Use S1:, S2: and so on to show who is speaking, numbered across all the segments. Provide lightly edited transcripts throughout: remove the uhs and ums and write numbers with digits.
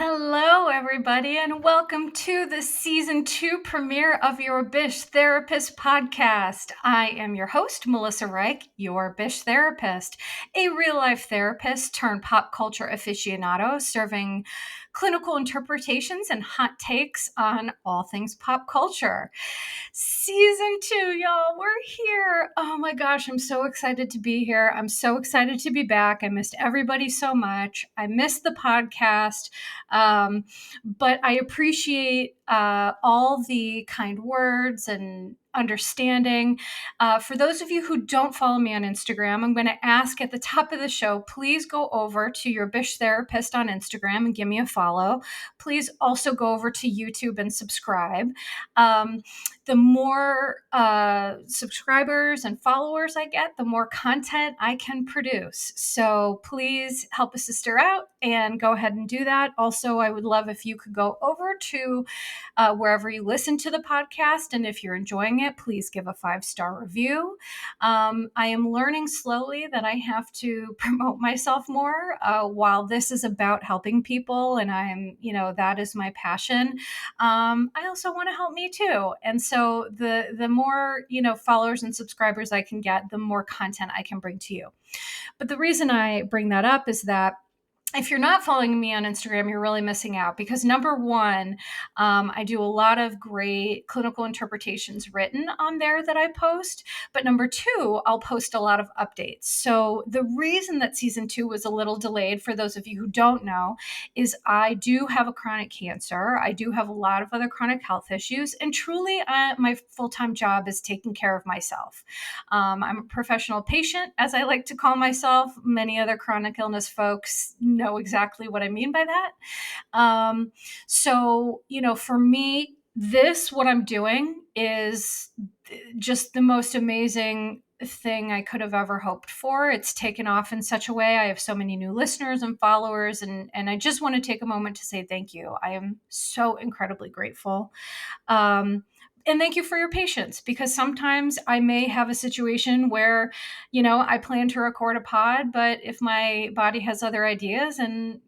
S1: Hello, everybody, and welcome to the season 2 premiere of your Bish Therapist podcast. I am your host, Melissa Reich, your Bish therapist, a real life therapist turned pop culture aficionado, serving clinical interpretations and hot takes on all things pop culture. Season 2, y'all, we're here. Oh my gosh, I'm so excited to be here. I'm so excited to be back. I missed everybody so much. I missed the podcast. But I appreciate all the kind words and understanding. For those of you who don't follow me on Instagram, I'm going to ask at the top of the show, please go over to your Bish therapist on Instagram and give me a follow. Please also go over to YouTube and subscribe. The more subscribers and followers I get, the more content I can produce. So please help a sister out and go ahead and do that. Also, I would love if you could go over to wherever you listen to the podcast. And if you're enjoying it, please give a 5-star review. I am learning slowly that I have to promote myself more while this is about helping people. And that is my passion. I also want to help me too. And so the more, followers and subscribers I can get, the more content I can bring to you. But the reason I bring that up is that if you're not following me on Instagram, you're really missing out because number one, I do a lot of great clinical interpretations written on there that I post. But number two, I'll post a lot of updates. So the reason that season 2 was a little delayed, for those of you who don't know, is I do have a chronic cancer. I do have a lot of other chronic health issues. And truly, my full-time job is taking care of myself. I'm a professional patient, as I like to call myself. Many other chronic illness folks know exactly what I mean by that. For me, what I'm doing is just the most amazing thing I could have ever hoped for. It's taken off in such a way. I have so many new listeners and followers, and I just want to take a moment to say thank you. I am so incredibly grateful. And thank you for your patience, because sometimes I may have a situation where, I plan to record a pod, but if my body has other ideas, and,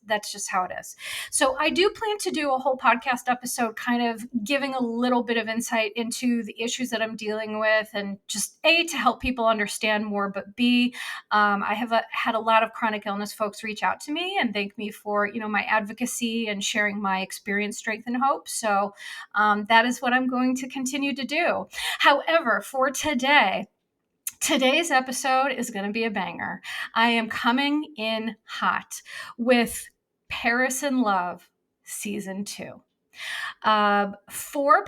S1: that's just how it is. So I do plan to do a whole podcast episode kind of giving a little bit of insight into the issues that I'm dealing with, and just A, to help people understand more, but B, I have had a lot of chronic illness folks reach out to me and thank me for, my advocacy and sharing my experience, strength, and hope. So that is what I'm going to continue to do. However, for today's episode is going to be a banger. I am coming in hot with Paris in Love season 2. For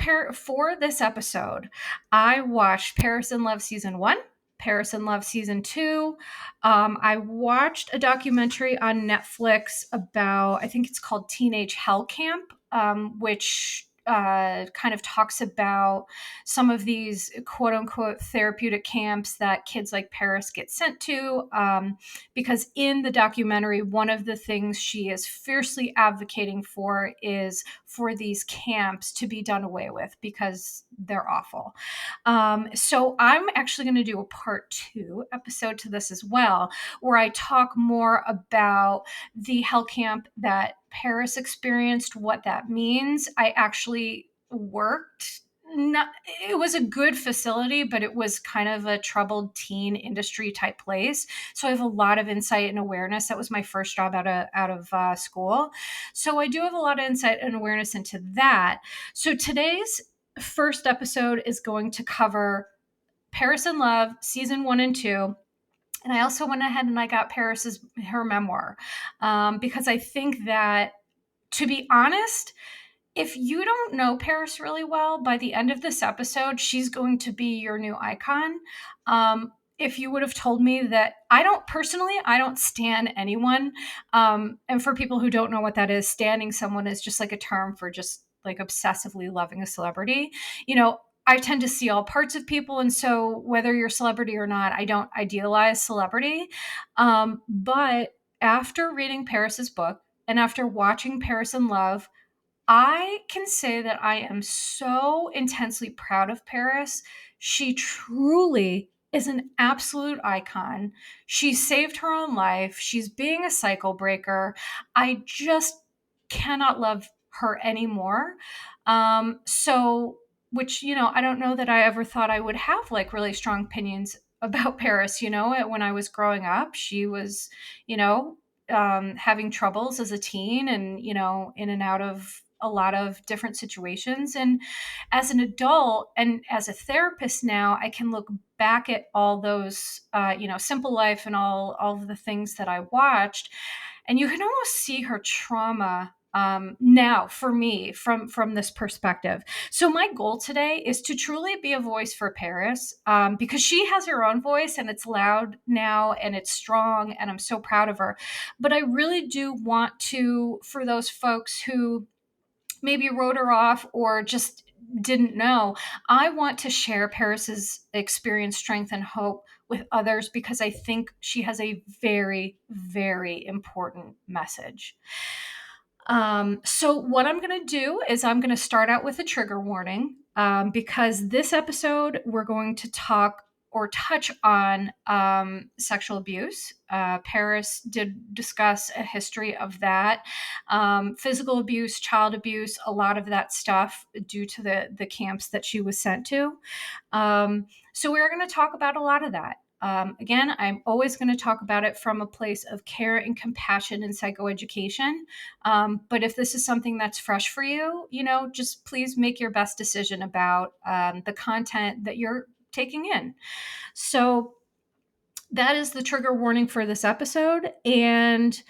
S1: this episode, I watched Paris in Love season 1, Paris in Love season 2. I watched a documentary on Netflix about, I think it's called Teenage Hell Camp, which kind of talks about some of these quote unquote therapeutic camps that kids like Paris get sent to. Because in the documentary, one of the things she is fiercely advocating for is for these camps to be done away with because they're awful. So I'm actually going to do a part 2 episode to this as well, where I talk more about the hell camp that Paris experienced, what that means. I actually worked. It was a good facility, but it was kind of a troubled teen industry type place. So I have a lot of insight and awareness. That was my first job out of school. So I do have a lot of insight and awareness into that. So today's first episode is going to cover Paris in Love, season 1 and 2. And I also went ahead and I got her memoir, because I think that, to be honest, if you don't know Paris really well, by the end of this episode, she's going to be your new icon. If you would have told me that, I don't stan anyone. And for people who don't know what that is, standing someone is just like a term for just like obsessively loving a celebrity. I tend to see all parts of people. And so whether you're a celebrity or not, I don't idealize celebrity. But after reading Paris's book and after watching Paris in Love, I can say that I am so intensely proud of Paris. She truly is an absolute icon. She saved her own life. She's being a cycle breaker. I just cannot love her anymore. So, which, I don't know that I ever thought I would have like really strong opinions about Paris. When I was growing up, she was, you know, having troubles as a teen and, in and out of a lot of different situations. And as an adult and as a therapist now, I can look back at all those, Simple Life and all of the things that I watched, and you can almost see her trauma now for me from this perspective. So my goal today is to truly be a voice for Paris, because she has her own voice and it's loud now and it's strong, and I'm so proud of her. But I really do want to, for those folks who maybe wrote her off or just didn't know, I want to share Paris's experience, strength, and hope with others because I think she has a very, very important message. So, what I'm going to do is I'm going to start out with a trigger warning, because this episode we're going to talk or touch on sexual abuse. Paris did discuss a history of that, physical abuse, child abuse, a lot of that stuff due to the camps that she was sent to. So, we're going to talk about a lot of that. Again, I'm always going to talk about it from a place of care and compassion and psychoeducation. But if this is something that's fresh for you, just please make your best decision about the content that you're taking in. So that is the trigger warning for this episode. And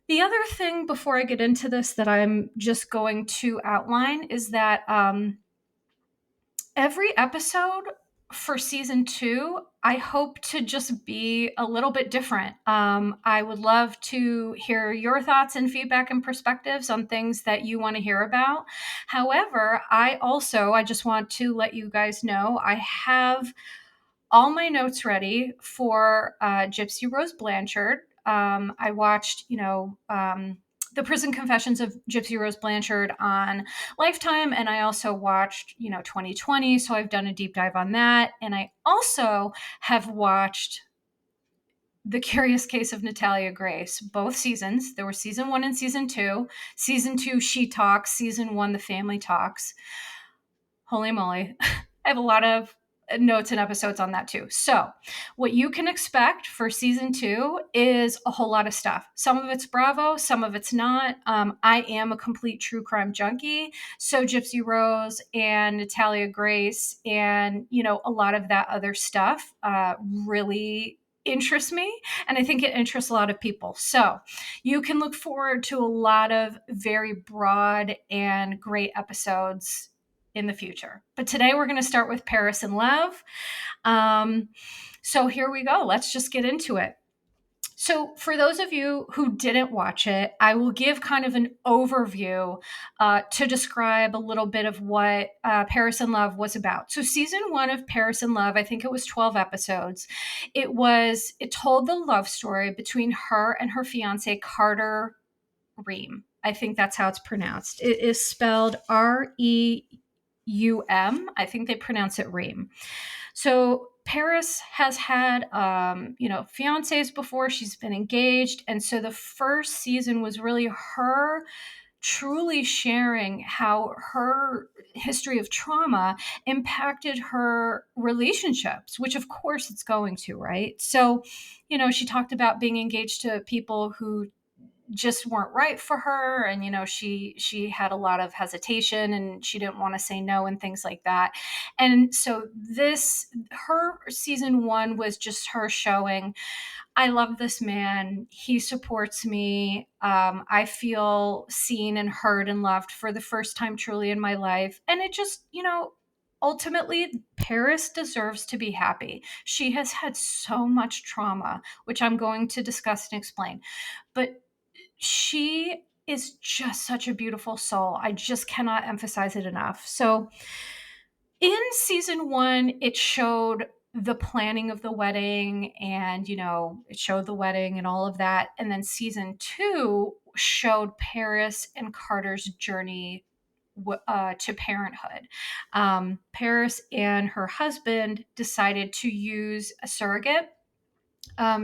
S1: the other thing before I get into this that I'm just going to outline is that every episode for season 2, I hope to just be a little bit different. I would love to hear your thoughts and feedback and perspectives on things that you want to hear about. However, I just want to let you guys know I have all my notes ready for Gypsy Rose Blanchard. I watched, the Prison Confessions of Gypsy Rose Blanchard on Lifetime, and I also watched, 2020. So I've done a deep dive on that, and I also have watched The Curious Case of Natalia Grace, both seasons. There were season 1 and season 2. Season 2, She Talks. Season 1, The Family Talks. Holy moly. I have a lot of notes and episodes on that too. So, what you can expect for season 2 is a whole lot of stuff. Some of it's Bravo, some of it's not. I am a complete true crime junkie. So, Gypsy Rose and Natalia Grace and, a lot of that other stuff really interests me, and I think it interests a lot of people. So you can look forward to a lot of very broad and great episodes in the future. But today we're going to start with Paris and Love. So here we go. Let's just get into it. So, for those of you who didn't watch it, I will give kind of an overview to describe a little bit of what Paris and Love was about. So, season 1 of Paris and Love, I think it was 12 episodes. It told the love story between her and her fiance, Carter Reum. I think that's how it's pronounced. It is spelled Reum. I think they pronounce it Reum. So Paris has had, fiancés before. She's been engaged. And so the first season was really her truly sharing how her history of trauma impacted her relationships, which of course it's going to, right? So, she talked about being engaged to people who just weren't right for her, and she had a lot of hesitation and she didn't want to say no and things like that. And so her season 1 was just her showing, I love this man, he supports me, I feel seen and heard and loved for the first time truly in my life. And it just, ultimately, Paris deserves to be happy. She has had so much trauma, which I'm going to discuss and explain, but she is just such a beautiful soul. I just cannot emphasize it enough. So in season 1, it showed the planning of the wedding, and, it showed the wedding and all of that. And then season 2 showed Paris and Carter's journey to parenthood. Paris and her husband decided to use a surrogate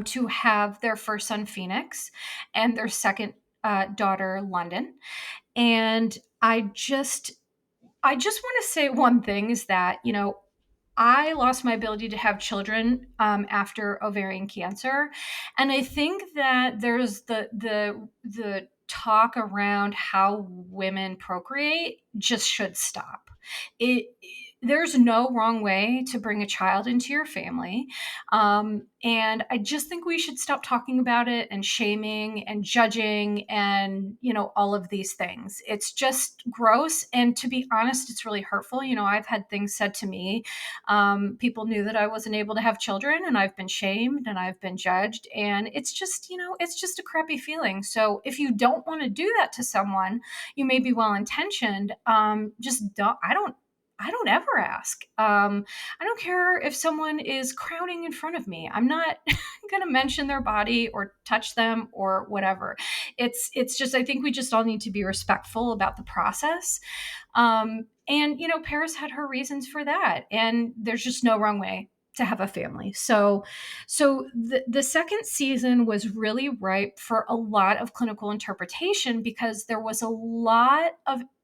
S1: to have their first son, Phoenix, and their second daughter, London. And I just want to say one thing is that, I lost my ability to have children after ovarian cancer, and I think that there's the talk around how women procreate just should stop. It There's no wrong way to bring a child into your family, and I just think we should stop talking about it and shaming and judging and all of these things. It's just gross, and to be honest, it's really hurtful. I've had things said to me. People knew that I wasn't able to have children, and I've been shamed and I've been judged. And it's just a crappy feeling. So if you don't want to do that to someone, you may be well intentioned. Just don't, I don't ever ask. I don't care if someone is crowning in front of me. I'm not going to mention their body or touch them or whatever. It's just, I think we just all need to be respectful about the process. And Paris had her reasons for that, and there's just no wrong way to have a family. So the second season was really ripe for a lot of clinical interpretation because there was a lot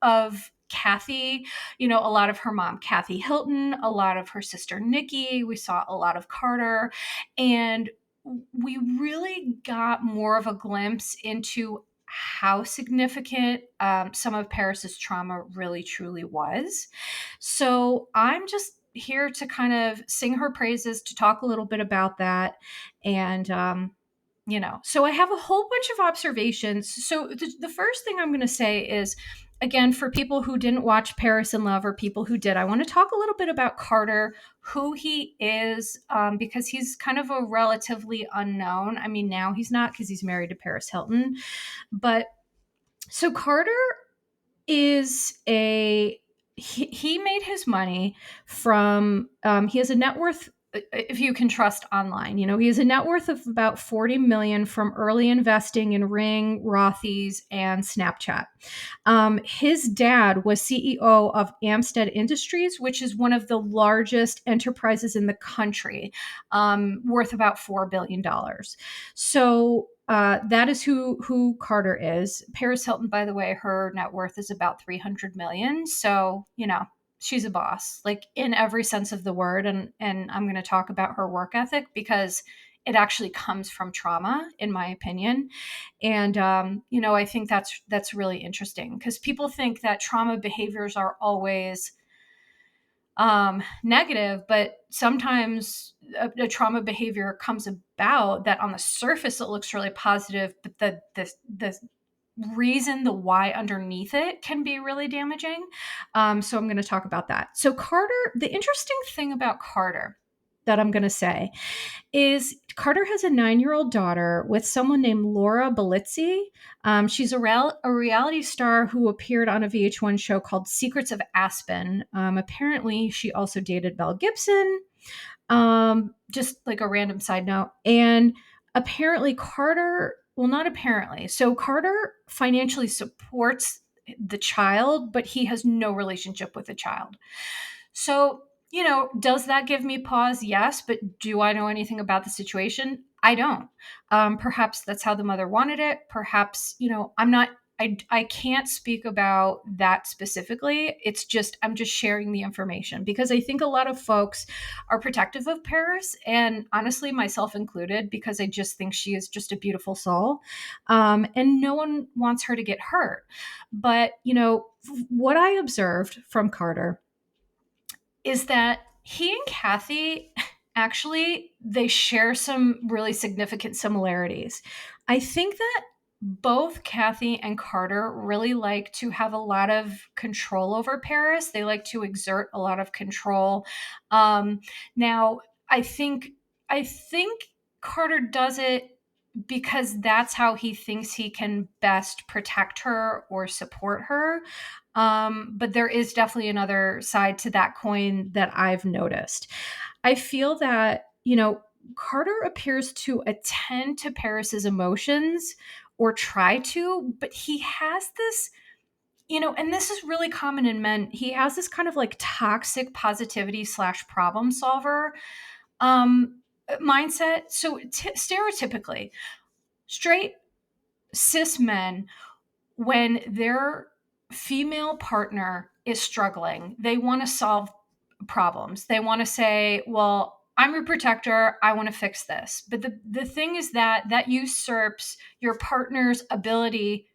S1: of Kathy, a lot of her mom, Kathy Hilton, a lot of her sister, Nikki. We saw a lot of Carter, and we really got more of a glimpse into how significant some of Paris's trauma really truly was. So I'm just here to kind of sing her praises, to talk a little bit about that. And, so I have a whole bunch of observations. So the first thing I'm going to say is, again, for people who didn't watch Paris in Love or people who did, I want to talk a little bit about Carter, who he is, because he's kind of a relatively unknown. I mean, now he's not because he's married to Paris Hilton. But so Carter is he made his money from he has a net worth, if you can trust online, he has a net worth of about 40 million from early investing in Ring, Rothy's, and Snapchat. His dad was CEO of Amstead Industries, which is one of the largest enterprises in the country, worth about $4 billion. So that is who Carter is. Paris Hilton, by the way, her net worth is about 300 million. So, she's a boss, like in every sense of the word. And I'm going to talk about her work ethic because it actually comes from trauma, in my opinion. And I think that's really interesting because people think that trauma behaviors are always negative, but sometimes a trauma behavior comes about that on the surface it looks really positive, but the reason, the why underneath it can be really damaging. So I'm going to talk about that. So Carter, the interesting thing about Carter that I'm going to say is Carter has a 9-year-old daughter with someone named Laura Belizzi. She's a reality star who appeared on a VH1 show called Secrets of Aspen. Apparently, she also dated Mel Gibson. Just like a random side note. And apparently Carter, well, not apparently. So Carter financially supports the child, but he has no relationship with the child. So, does that give me pause? Yes. But do I know anything about the situation? I don't. Perhaps that's how the mother wanted it. Perhaps, I can't speak about that specifically. I'm just sharing the information because I think a lot of folks are protective of Paris, and honestly, myself included, because I just think she is just a beautiful soul. And no one wants her to get hurt. But, what I observed from Carter is that he and Kathy actually they share some really significant similarities. I think that both Kathy and Carter really like to have a lot of control over Paris. They like to exert a lot of control. Now, I think Carter does it because that's how he thinks he can best protect her or support her. But there is definitely another side to that coin that I've noticed. I feel that, Carter appears to attend to Paris's emotions or try to, but he has this, and this is really common in men. He has this kind of like toxic positivity / problem solver mindset. So stereotypically, straight cis men, when their female partner is struggling, they want to solve problems. They want to say, well, I'm your protector. I want to fix this. But the thing is that usurps your partner's ability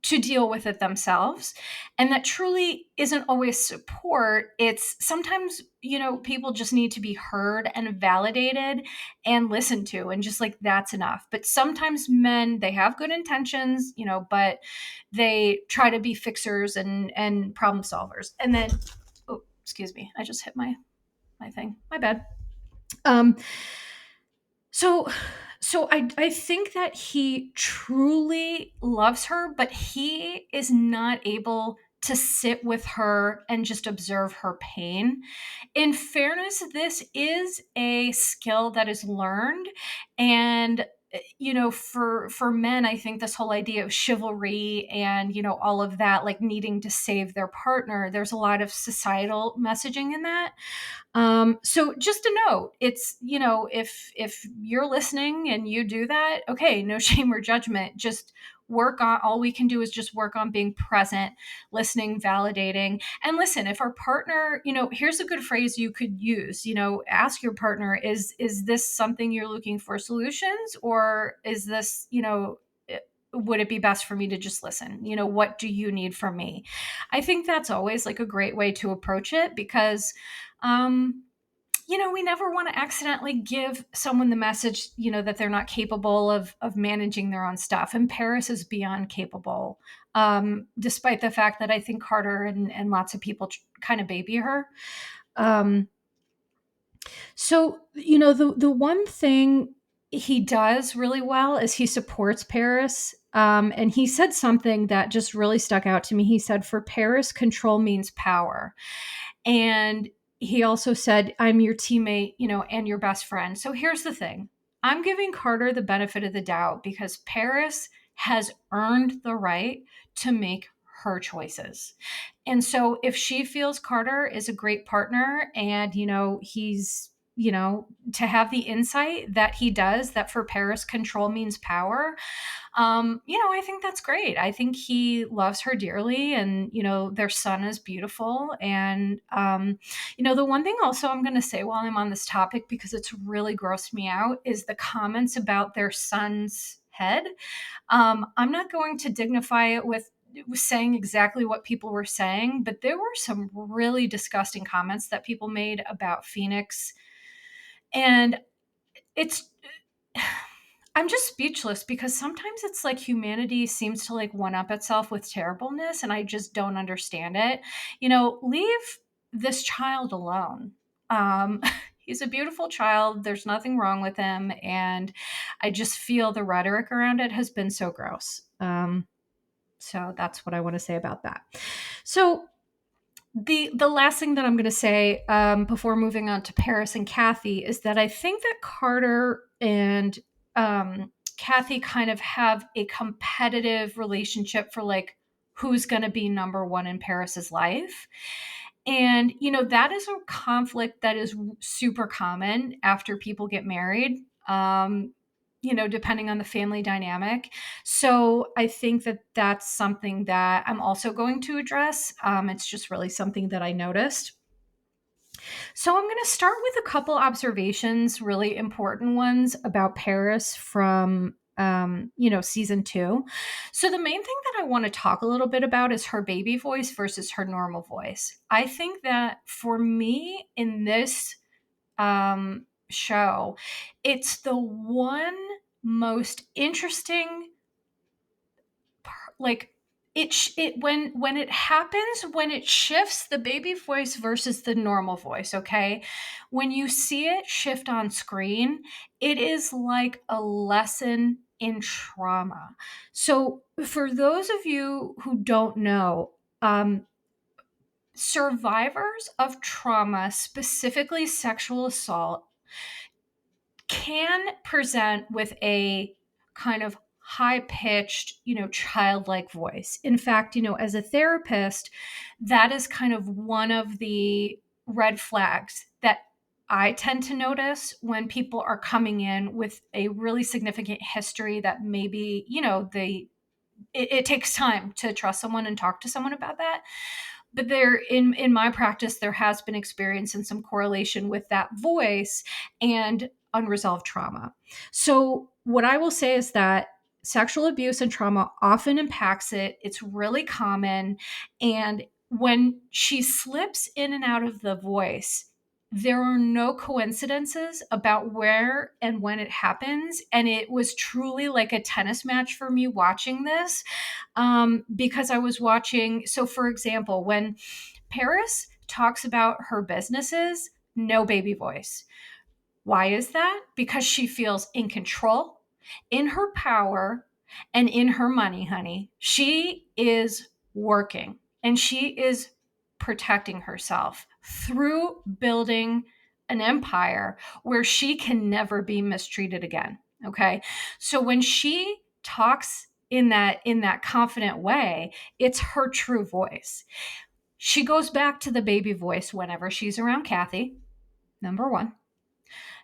S1: to deal with it themselves. And that truly isn't always support. It's sometimes, people just need to be heard and validated and listened to. And just like that's enough. But sometimes men, they have good intentions, but they try to be fixers and problem solvers. And then, oh, excuse me, I just hit my thing. My bad. Um, so I think that he truly loves her, but he is not able to sit with her and just observe her pain. In fairness, this is a skill that is learned. And for men, I think this whole idea of chivalry and all of that, like needing to save their partner, there's a lot of societal messaging in that. So just a note, it's, if you're listening and you do that, okay, no shame or judgment. Just work on, all we can do is just work on being present, listening, validating. And listen, if our partner, here's a good phrase you could use, ask your partner, is this something you're looking for solutions, or is this, would it be best for me to just listen? What do you need from me? I think that's always like a great way to approach it, because we never want to accidentally give someone the message, that they're not capable of managing their own stuff. And Paris is beyond capable, despite the fact that I think Carter and lots of people kind of baby her. So, the one thing he does really well is he supports Paris. And he said something that just really stuck out to me. He said, for Paris, control means power. And he also said, I'm your teammate, and your best friend. So here's the thing. I'm giving Carter the benefit of the doubt because Paris has earned the right to make her choices. And so if she feels Carter is a great partner and, he's, to have the insight that he does, that for Paris, control means power, I think that's great. I think he loves her dearly, and, their son is beautiful. And, the one thing also I'm going to say while I'm on this topic, because it's really grossed me out, is the comments about their son's head. I'm not going to dignify it with saying exactly what people were saying, but there were some really disgusting comments that people made about Phoenix. And it's, I'm just speechless, because sometimes it's like humanity seems to like one up itself with terribleness, and I just don't understand it. Leave this child alone. Um, he's a beautiful child. There's nothing wrong with him. And I just feel the rhetoric around it has been so gross. So that's what I want to say about that. So the last thing that I'm going to say before moving on to Paris and Kathy is that I think that Carter and Kathy kind of have a competitive relationship for like who's going to be number one in Paris's life. And, that is a conflict that is super common after people get married, depending on the family dynamic. So I think that that's something that I'm also going to address. It's just really something that I noticed. So I'm going to start with a couple observations, really important ones about Paris from season 2. So the main thing that I want to talk a little bit about is her baby voice versus her normal voice. I think that for me in this show, it's the one most interesting like it when it happens, when it shifts, the baby voice versus the normal voice. Okay, when you see it shift on screen, it is like a lesson in trauma. So for those of you who don't know, survivors of trauma, specifically sexual assault, can present with a kind of high pitched, childlike voice. In fact, as a therapist, that is kind of one of the red flags that I tend to notice when people are coming in with a really significant history that maybe, it takes time to trust someone and talk to someone about that. But there, in my practice, there has been experience and some correlation with that voice and unresolved trauma. So what I will say is that sexual abuse and trauma often impacts it. It's really common. And when she slips in and out of the voice, there are no coincidences about where and when it happens. And it was truly like a tennis match for me watching this, because I was watching. So, for example, when Paris talks about her businesses, no baby voice. Why is that? Because she feels in control, in her power, and in her money, honey. She is working and she is protecting herself through building an empire where she can never be mistreated again. Okay. So when she talks in that confident way, it's her true voice. She goes back to the baby voice whenever she's around Kathy, number one.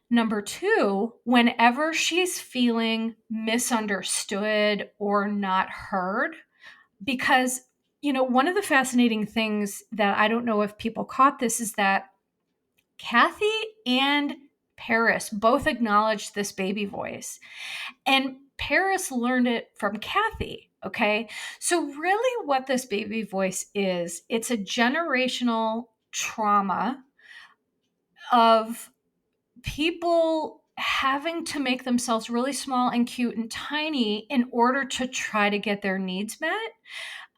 S1: Number two, whenever she's feeling misunderstood or not heard, because, one of the fascinating things that I don't know if people caught this is that Kathy and Paris both acknowledged this baby voice, and Paris learned it from Kathy. Okay. So, really, what this baby voice is, it's a generational trauma of people having to make themselves really small and cute and tiny in order to try to get their needs met.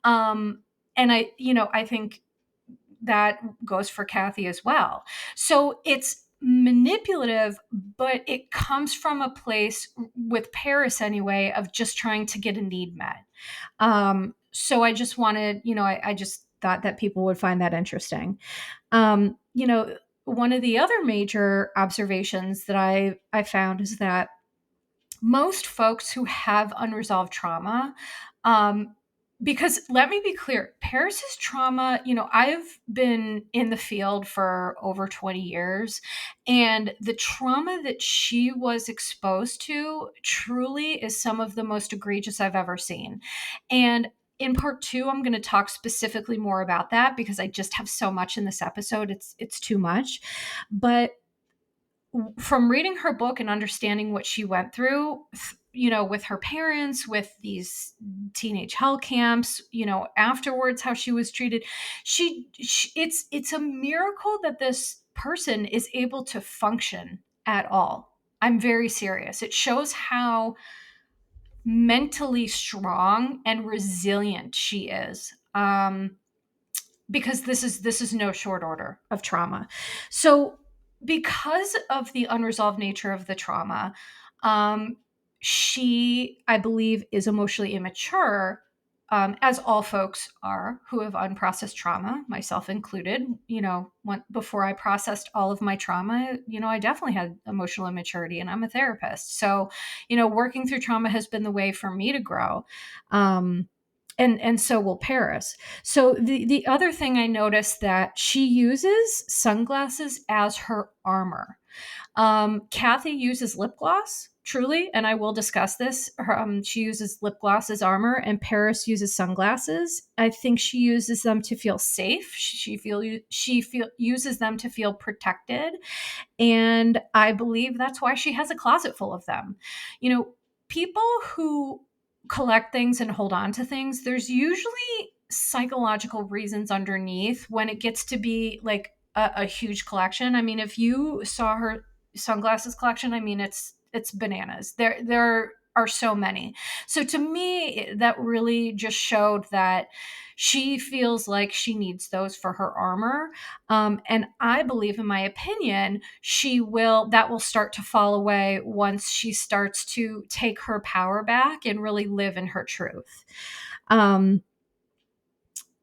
S1: And I think that goes for Kathy as well. So it's manipulative, but it comes from a place with Paris anyway of just trying to get a need met. So I just wanted, I just thought that people would find that interesting. Um, you know, One of the other major observations that I found is that most folks who have unresolved trauma, um, because let me be clear, Paris's trauma, I've been in the field for over 20 years, and the trauma that she was exposed to truly is some of the most egregious I've ever seen. And in part two, I'm going to talk specifically more about that because I just have so much in this episode. It's too much. But from reading her book and understanding what she went through, with her parents, with these teenage hell camps, afterwards how she was treated, it's a miracle that this person is able to function at all. I'm very serious. It shows how mentally strong and resilient she is. Because this is no short order of trauma. So because of the unresolved nature of the trauma, she, I believe, is emotionally immature, as all folks are who have unprocessed trauma, myself included. Before I processed all of my trauma, I definitely had emotional immaturity, and I'm a therapist. So, working through trauma has been the way for me to grow. And so will Paris. So the other thing I noticed that she uses sunglasses as her armor. Kathy uses lip gloss, truly, and I will discuss this. She uses lip gloss as armor, and Paris uses sunglasses. I think she uses them to feel safe. She uses them to feel protected, and I believe that's why she has a closet full of them. People who collect things and hold on to things, there's usually psychological reasons underneath when it gets to be like a huge collection. I mean, if you saw her sunglasses collection, I mean, it's bananas. There are so many. So to me, that really just showed that she feels like she needs those for her armor. And I believe, in my opinion, that will start to fall away once she starts to take her power back and really live in her truth.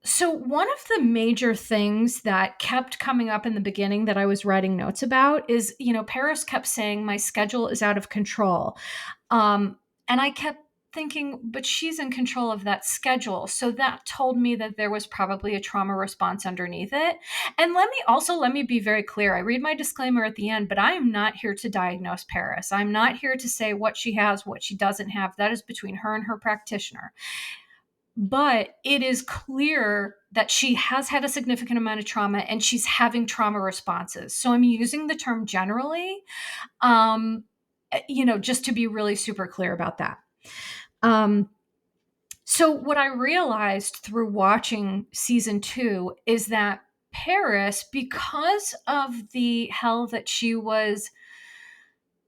S1: So one of the major things that kept coming up in the beginning that I was writing notes about is, Paris kept saying my schedule is out of control. And I kept thinking, but she's in control of that schedule. So that told me that there was probably a trauma response underneath it. And let me be very clear. I read my disclaimer at the end, but I am not here to diagnose Paris. I'm not here to say what she has, what she doesn't have. That is between her and her practitioner. But it is clear that she has had a significant amount of trauma and she's having trauma responses. So I'm using the term generally, just to be really super clear about that. So what I realized through watching season 2 is that Paris, because of the hell that she was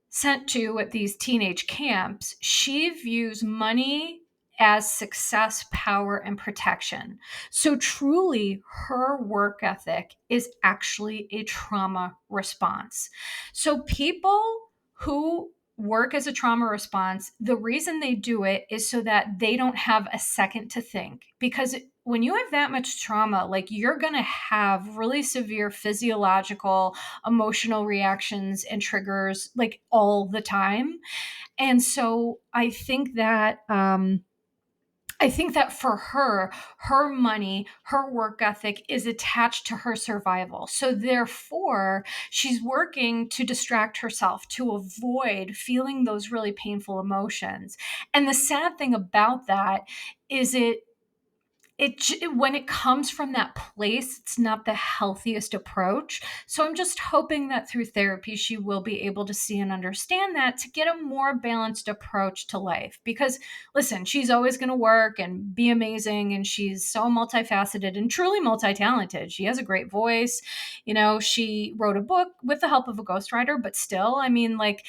S1: sent to at these teenage camps, she views money as success, power, and protection. So truly, her work ethic is actually a trauma response. So people who work as a trauma response, the reason they do it is so that they don't have a second to think. Because when you have that much trauma, like, you're going to have really severe physiological, emotional reactions and triggers, like, all the time. And so I think that for her money, her work ethic is attached to her survival. So therefore, she's working to distract herself, to avoid feeling those really painful emotions. And the sad thing about that is when it comes from that place, it's not the healthiest approach. So I'm just hoping that through therapy, she will be able to see and understand that, to get a more balanced approach to life. Because listen, she's always going to work and be amazing. And she's so multifaceted and truly multi-talented. She has a great voice. She wrote a book with the help of a ghostwriter, but still, I mean, like,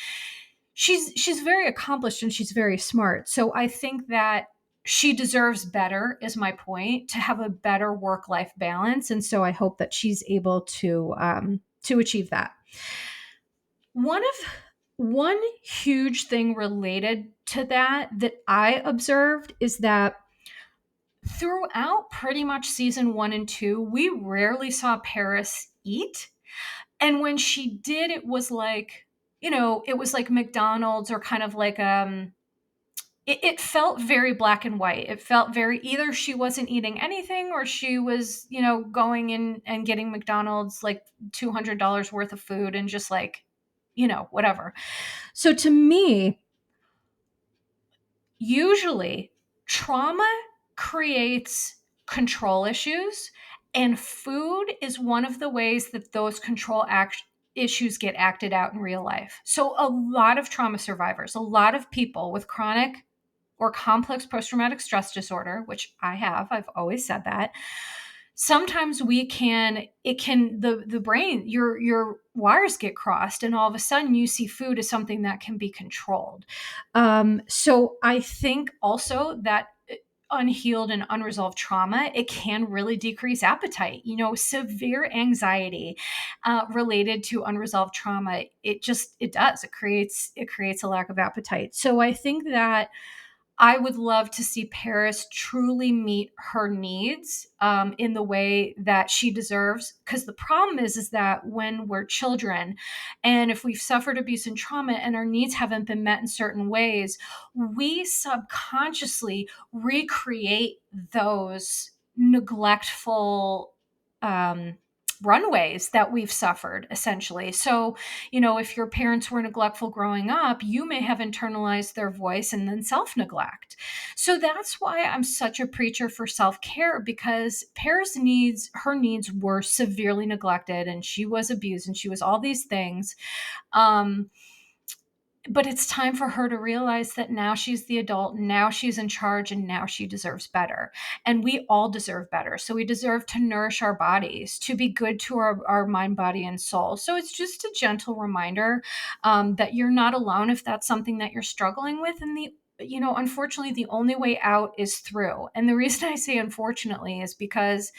S1: she's very accomplished and she's very smart. So I think that she deserves better, is my point, to have a better work-life balance. And so I hope that she's able to achieve that. One huge thing related to that I observed is that throughout pretty much season 1 and 2, we rarely saw Paris eat. And when she did, it was like, it was like McDonald's, or kind of like it felt very black and white. It felt very, either she wasn't eating anything or she was, going in and getting McDonald's, like $200 worth of food, and just like, whatever. So to me, usually trauma creates control issues, and food is one of the ways that those issues get acted out in real life. So a lot of trauma survivors, a lot of people with chronic or complex post-traumatic stress disorder, which I've always said that, sometimes the brain, your wires get crossed, and all of a sudden you see food as something that can be controlled. So I think also that unhealed and unresolved trauma, it can really decrease appetite. Severe anxiety related to unresolved trauma, it does. It creates a lack of appetite. So I think that I would love to see Paris truly meet her needs in the way that she deserves. Because the problem is that when we're children, and if we've suffered abuse and trauma and our needs haven't been met in certain ways, we subconsciously recreate those neglectful runways that we've suffered, essentially. So, if your parents were neglectful growing up, you may have internalized their voice and then self-neglect. So that's why I'm such a preacher for self-care, because Paris her needs were severely neglected, and she was abused, and she was all these things. But it's time for her to realize that now she's the adult, now she's in charge, and now she deserves better. And we all deserve better. So we deserve to nourish our bodies, to be good to our mind, body, and soul. So it's just a gentle reminder that you're not alone if that's something that you're struggling with. And unfortunately, the only way out is through. And the reason I say unfortunately is because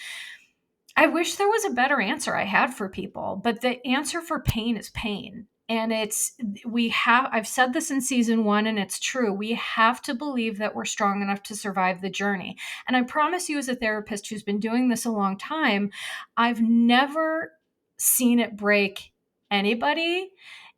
S1: I wish there was a better answer I had for people, but the answer for pain is pain. And I've said this in season 1, and it's true. We have to believe that we're strong enough to survive the journey. And I promise you, as a therapist who's been doing this a long time, I've never seen it break anybody.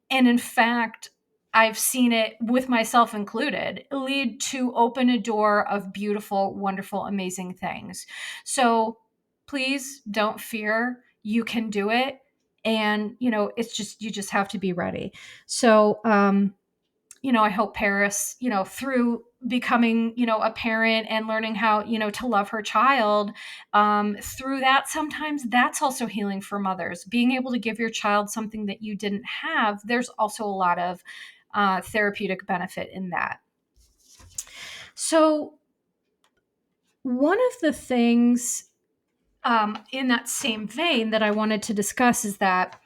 S1: And in fact, I've seen it, with myself included, lead to open a door of beautiful, wonderful, amazing things. So please don't fear. You can do it. And, it's just, you just have to be ready. So, I hope Paris, through becoming, a parent and learning how, to love her child, through that, sometimes that's also healing for mothers. Being able to give your child something that you didn't have, there's also a lot of therapeutic benefit in that. So, one of the things in that same vein that I wanted to discuss is that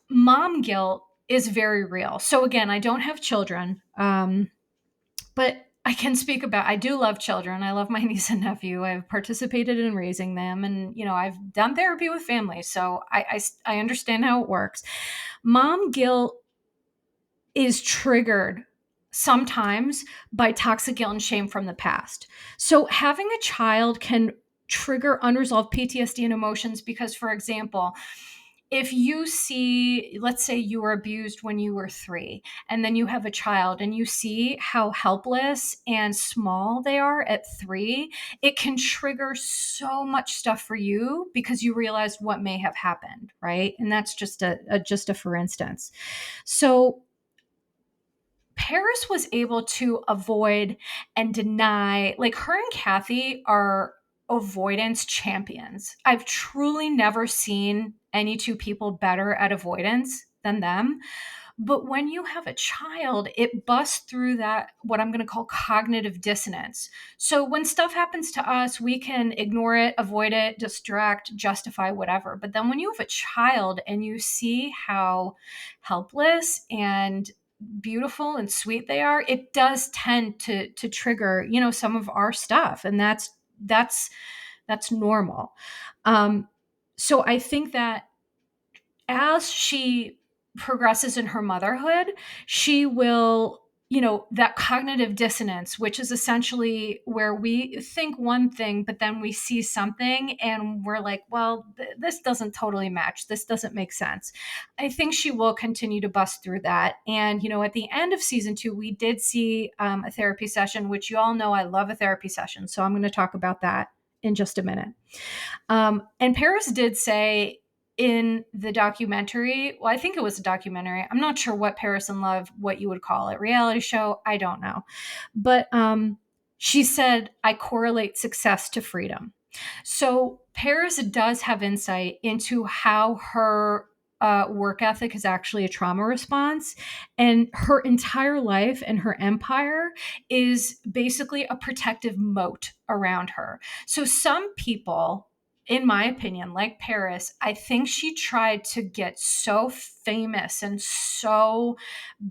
S1: mom guilt is very real. So, again, I don't have children. But I can speak about, I do love children. I love my niece and nephew. I've participated in raising them, and, I've done therapy with families. So I understand how it works. Mom guilt is triggered sometimes by toxic guilt and shame from the past. So having a child can trigger unresolved PTSD and emotions because, for example, if you see, let's say you were abused when you were 3, and then you have a child and you see how helpless and small they are at 3, it can trigger so much stuff for you because you realized what may have happened, right? And that's just a for instance. So Paris was able to avoid and deny, like, her and Kathy are avoidance champions. I've truly never seen any two people better at avoidance than them. But when you have a child, it busts through that, what I'm going to call cognitive dissonance. So when stuff happens to us, we can ignore it, avoid it, distract, justify, whatever. But then when you have a child and you see how helpless and beautiful and sweet they are, it does tend to trigger, some of our stuff. And that's normal. So I think that as she progresses in her motherhood, she will, that cognitive dissonance, which is essentially where we think one thing, but then we see something and we're like, well, this doesn't totally match. This doesn't make sense. I think she will continue to bust through that. And, at the end of season 2, we did see a therapy session, which you all know I love a therapy session. So I'm going to talk about that in just a minute. And Paris did say in the documentary, well, I think it was a documentary. I'm not sure what Paris in Love, what you would call it, reality show. I don't know. But she said, I correlate success to freedom. So Paris does have insight into how her work ethic is actually a trauma response. And her entire life and her empire is basically a protective moat around her. So some people, in my opinion, like Paris, I think she tried to get so famous and so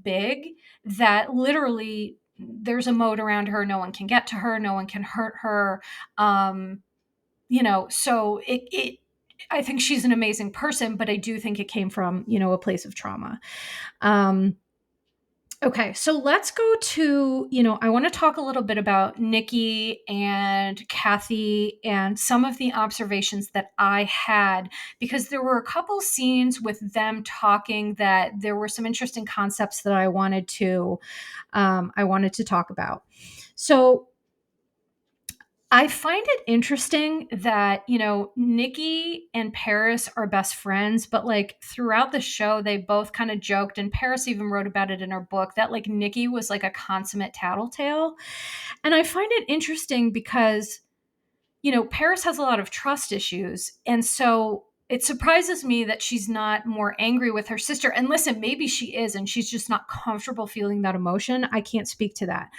S1: big that literally there's a moat around her. No one can get to her. No one can hurt her. So I think she's an amazing person, but I do think it came from, a place of trauma. Okay, so let's go to, I want to talk a little bit about Nikki and Kathy and some of the observations that I had, because there were a couple scenes with them talking that there were some interesting concepts that I wanted to talk about. So I find it interesting that, Nikki and Paris are best friends, but like throughout the show, they both kind of joked, and Paris even wrote about it in her book, that like Nikki was like a consummate tattletale. And I find it interesting because, Paris has a lot of trust issues. And so it surprises me that she's not more angry with her sister. And listen, maybe she is, and she's just not comfortable feeling that emotion. I can't speak to that.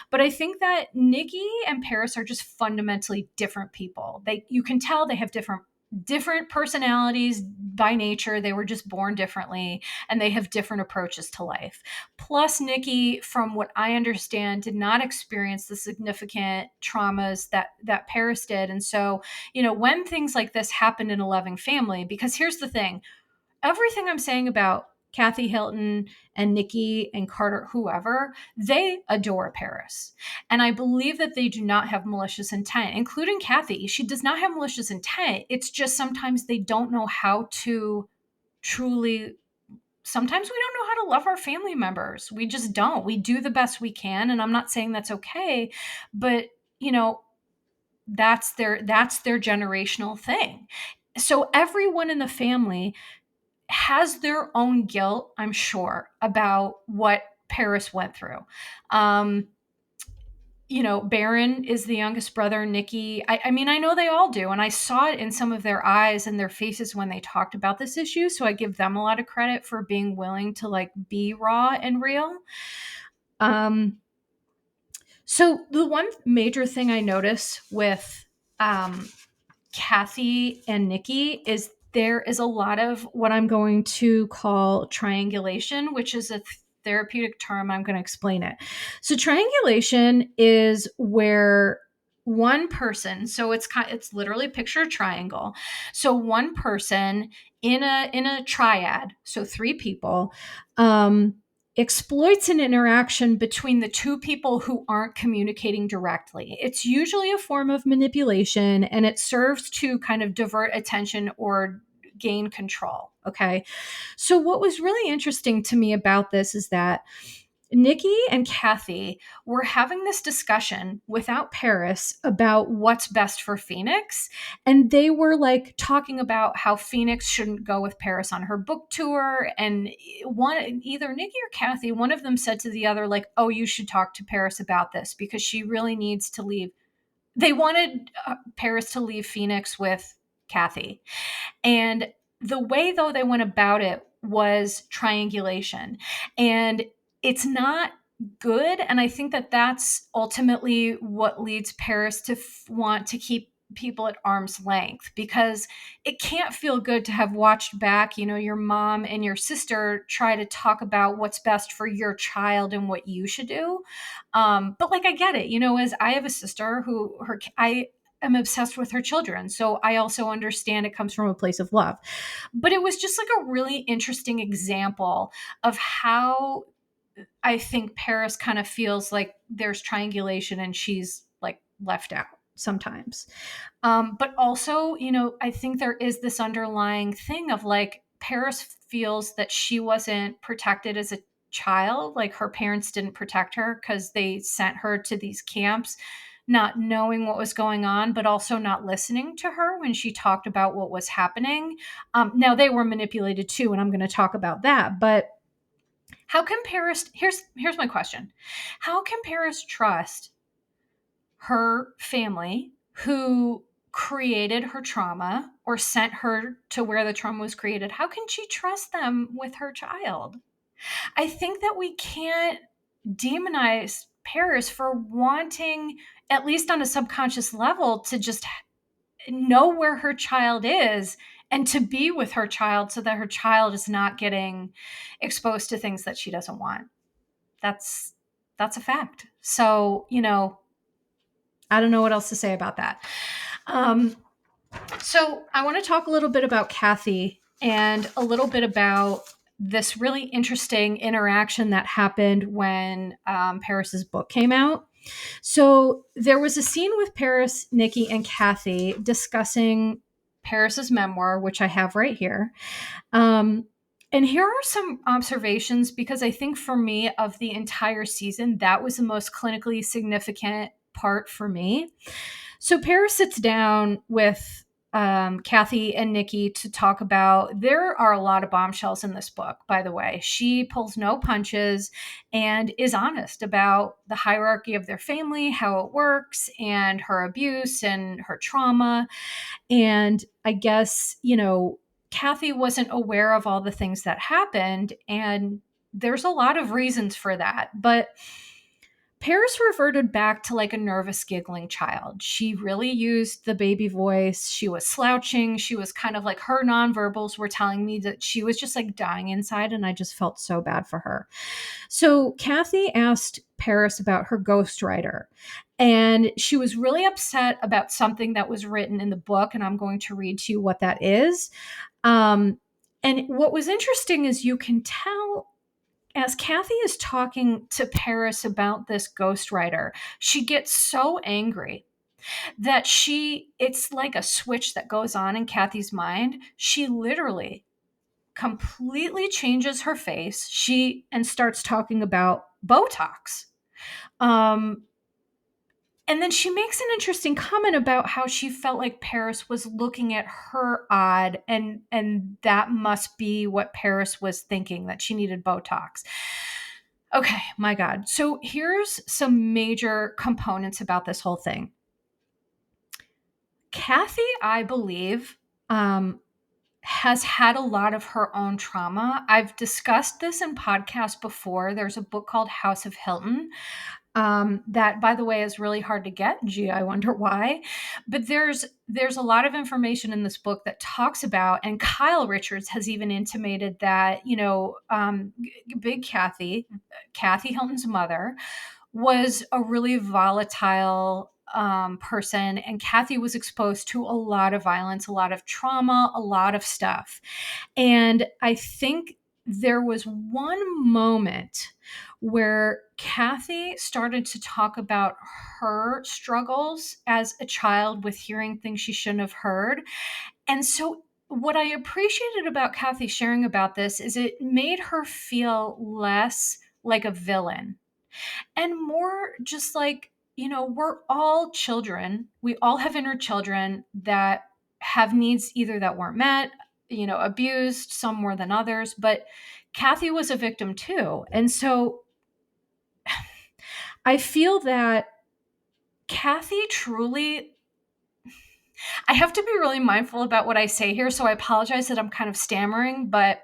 S1: But I think that Nikki and Paris are just fundamentally different people. You can tell they have different personalities by nature. They were just born differently, and they have different approaches to life. Plus, Nikki, from what I understand, did not experience the significant traumas that Paris did. And so, when things like this happen in a loving family, because here's the thing, everything I'm saying about Kathy Hilton and Nikki and Carter, whoever, they adore Paris. And I believe that they do not have malicious intent, including Kathy. She does not have malicious intent. It's just sometimes they don't know how to truly sometimes we don't know how to love our family members. We just don't. We do the best we can. And I'm not saying that's okay, but you know, that's their generational thing. So everyone in the family has their own guilt, I'm sure, about what Paris went through. Um, Baron is the youngest brother, Nikki. I mean, I know they all do. And I saw it in some of their eyes and their faces when they talked about this issue. So I give them a lot of credit for being willing to like be raw and real. Um, so the one major thing I notice with um, Kathy and Nikki is there is a lot of what I'm going to call triangulation, which is a therapeutic term. I'm going to explain it. So triangulation is where one person, so it's literally picture a triangle. So one person in a triad, so three people, um, exploits an interaction between the two people who aren't communicating directly. It's usually a form of manipulation, and it serves to kind of divert attention or gain control. Okay. So, what was really interesting to me about this is that Nikki and Kathy were having this discussion without Paris about what's best for Phoenix. And they were like talking about how Phoenix shouldn't go with Paris on her book tour. And either Nikki or Kathy, one of them said to the other, like, oh, you should talk to Paris about this because she really needs to leave. They wanted Paris to leave Phoenix with Kathy. And the way, though, they went about it was triangulation. And it's not good. And I think that that's ultimately what leads Paris to want to keep people at arm's length, because it can't feel good to have watched back, your mom and your sister try to talk about what's best for your child and what you should do. But like, I get it, as I have a sister I am obsessed with her children. So I also understand it comes from a place of love. But it was just like a really interesting example of how I think Paris kind of feels like there's triangulation and she's like left out sometimes. But also, I think there is this underlying thing of like Paris feels that she wasn't protected as a child. Like her parents didn't protect her because they sent her to these camps, not knowing what was going on, but also not listening to her when she talked about what was happening. Now they were manipulated too, and I'm going to talk about that. But how can Paris? Here's my question: how can Paris trust her family who created her trauma or sent her to where the trauma was created? How can she trust them with her child? I think that we can't demonize Paris for wanting, at least on a subconscious level, to just know where her child is and to be with her child so that her child is not getting exposed to things that she doesn't want. That's a fact. So, I don't know what else to say about that. So I want to talk a little bit about Kathy and a little bit about this really interesting interaction that happened when Paris's book came out. So there was a scene with Paris, Nikki, and Kathy discussing Paris's memoir, which I have right here. And here are some observations, because I think for me, of the entire season, that was the most clinically significant part for me. So Paris sits down with Kathy and Nikki to talk about, there are a lot of bombshells in this book, by the way. She pulls no punches and is honest about the hierarchy of their family, how it works, and her abuse and her trauma. And I guess, Kathy wasn't aware of all the things that happened. And there's a lot of reasons for that. But Paris reverted back to like a nervous, giggling child. She really used the baby voice. She was slouching. She was kind of like, her nonverbals were telling me that she was just like dying inside. And I just felt so bad for her. So Kathy asked Paris about her ghostwriter. And she was really upset about something that was written in the book. And I'm going to read to you what that is. And what was interesting is you can tell as Kathy is talking to Paris about this ghostwriter, she gets so angry that it's like a switch that goes on in Kathy's mind. She literally completely changes her face. And starts talking about Botox. Um, and then she makes an interesting comment about how she felt like Paris was looking at her odd, and that must be what Paris was thinking, that she needed Botox. Okay, my God. So here's some major components about this whole thing. Kathy, I believe, has had a lot of her own trauma. I've discussed this in podcasts before. There's a book called House of Hilton. That, by the way, is really hard to get. Gee, I wonder why. But there's a lot of information in this book that talks about, and Kyle Richards has even intimated that, big Kathy Hilton's mother, was a really volatile person, and Kathy was exposed to a lot of violence, a lot of trauma, a lot of stuff. And I think there was one moment where Kathy started to talk about her struggles as a child with hearing things she shouldn't have heard. And so, what I appreciated about Kathy sharing about this is it made her feel less like a villain and more just like, we're all children. We all have inner children that have needs either that weren't met, abused, some more than others. But Kathy was a victim too. And so I feel that Kathy truly, I have to be really mindful about what I say here. So I apologize that I'm kind of stammering, but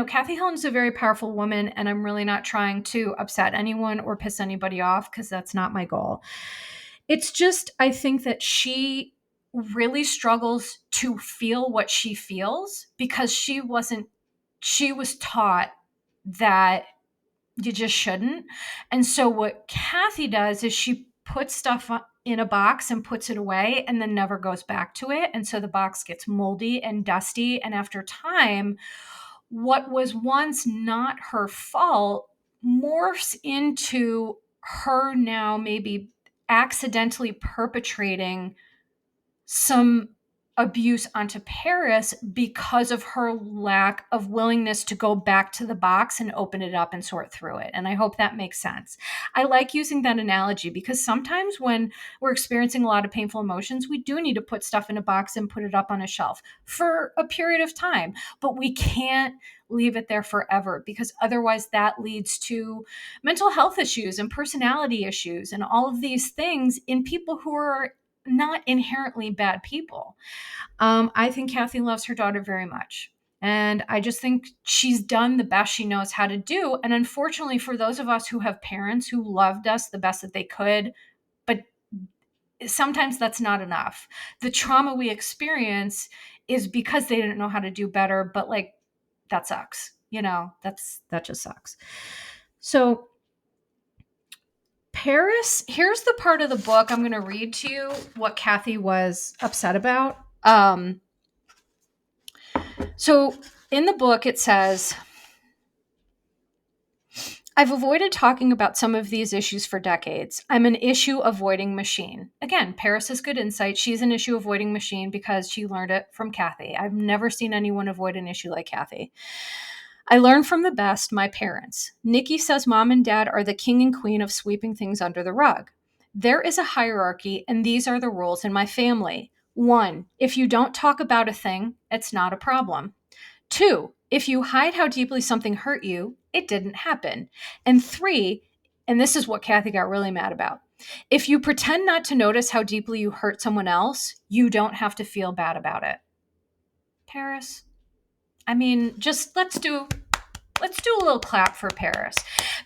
S1: Kathy Hilton's a very powerful woman, and I'm really not trying to upset anyone or piss anybody off because that's not my goal. It's just, I think that she really struggles to feel what she feels because she was taught that you just shouldn't. And so what Kathy does is she puts stuff in a box and puts it away and then never goes back to it. And so the box gets moldy and dusty. And after time, what was once not her fault morphs into her now maybe accidentally perpetrating some abuse onto Paris because of her lack of willingness to go back to the box and open it up and sort through it. And I hope that makes sense. I like using that analogy because sometimes when we're experiencing a lot of painful emotions, we do need to put stuff in a box and put it up on a shelf for a period of time, but we can't leave it there forever because otherwise that leads to mental health issues and personality issues and all of these things in people who are not inherently bad people. I think Kathy loves her daughter very much. And I just think she's done the best she knows how to do. And unfortunately, for those of us who have parents who loved us the best that they could, but sometimes that's not enough. The trauma we experience is because they didn't know how to do better, but like that sucks. That just sucks. So Paris, here's the part of the book I'm going to read to you what Kathy was upset about. So in the book, it says, I've avoided talking about some of these issues for decades. I'm an issue avoiding machine. Again, Paris has good insight. She's an issue avoiding machine because she learned it from Kathy. I've never seen anyone avoid an issue like Kathy. I learned from the best, my parents. Nikki says mom and dad are the king and queen of sweeping things under the rug. There is a hierarchy, and these are the rules in my family. 1, if you don't talk about a thing, it's not a problem. 2, if you hide how deeply something hurt you, it didn't happen. And 3, and this is what Kathy got really mad about, if you pretend not to notice how deeply you hurt someone else, you don't have to feel bad about it. Paris, I mean, just let's do a little clap for Paris,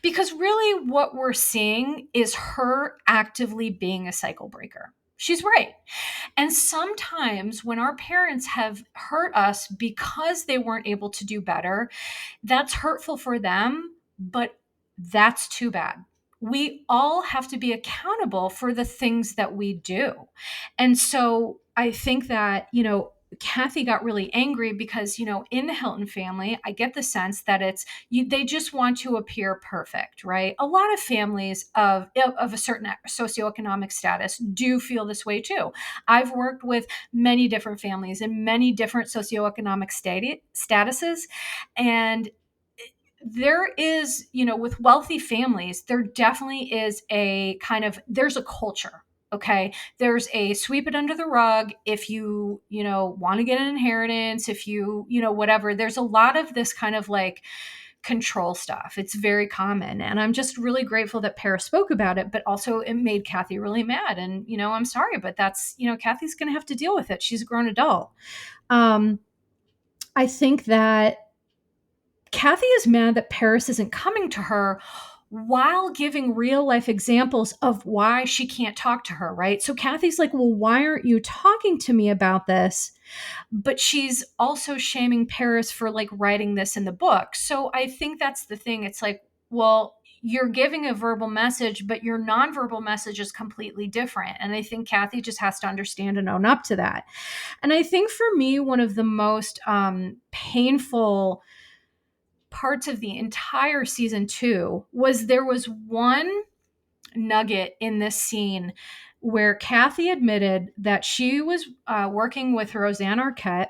S1: because really what we're seeing is her actively being a cycle breaker. She's right. And sometimes when our parents have hurt us because they weren't able to do better, that's hurtful for them, but that's too bad. We all have to be accountable for the things that we do. And so I think that, Kathy got really angry because, in the Hilton family, I get the sense that they just want to appear perfect, right? A lot of families of a certain socioeconomic status do feel this way too. I've worked with many different families in many different socioeconomic statuses, and there is, with wealthy families, there definitely is there's a culture. Okay. There's a sweep it under the rug. If want to get an inheritance, if whatever, there's a lot of this kind of like control stuff. It's very common. And I'm just really grateful that Paris spoke about it, but also it made Kathy really mad. And, I'm sorry, but that's, Kathy's going to have to deal with it. She's a grown adult. I think that Kathy is mad that Paris isn't coming to her while giving real life examples of why she can't talk to her, right? So Kathy's like, well, why aren't you talking to me about this? But she's also shaming Paris for like writing this in the book. So I think that's the thing. It's like, well, you're giving a verbal message, but your nonverbal message is completely different. And I think Kathy just has to understand and own up to that. And I think for me, one of the most painful parts of the entire season 2 was there was one nugget in this scene where Kathy admitted that she was working with Roseanne Arquette,